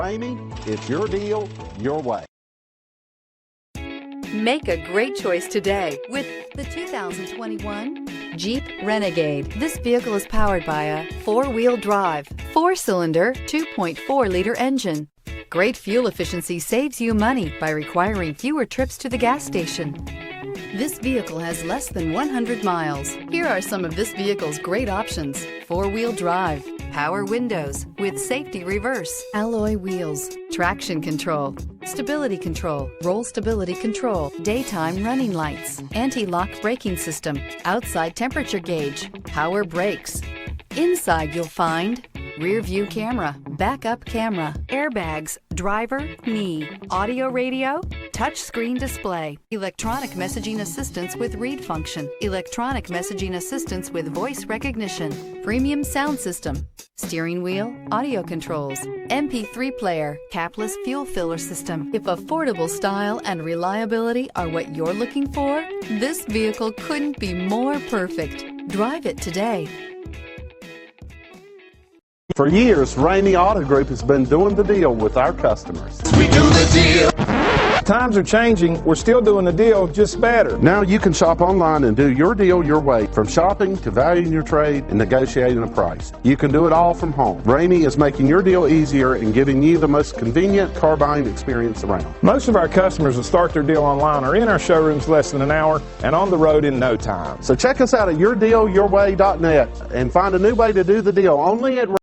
Ramey, it's your deal, your way. Make a great choice today with the 2021 Jeep Renegade. This vehicle is powered by a four-wheel drive, four-cylinder, 2.4-liter engine. Great fuel efficiency saves you money by requiring fewer trips to the gas station. This vehicle has less than 100 miles. Here are some of this vehicle's great options: four-wheel drive, power windows with safety reverse, alloy wheels, traction control, stability control, roll stability control, daytime running lights, anti-lock braking system, outside temperature gauge, power brakes. Inside you'll find rear view camera, backup camera, airbags, driver, knee, audio radio, touchscreen display, electronic messaging assistance with read function, electronic messaging assistance with voice recognition, premium sound system, steering wheel audio controls, MP3 player, capless fuel filler system. If affordable style and reliability are what you're looking for, this vehicle couldn't be more perfect. Drive it today. For years, Ramey Auto Group has been doing the deal with our customers. We do the deal. Times are changing. We're still doing the deal, just better. Now you can shop online and do your deal your way, from shopping to valuing your trade and negotiating a price. You can do it all from home. Ramey is making your deal easier and giving you the most convenient car buying experience around. Most of our customers that start their deal online are in our showrooms less than an hour and on the road in no time. So check us out at yourdealyourway.net and find a new way to do the deal only at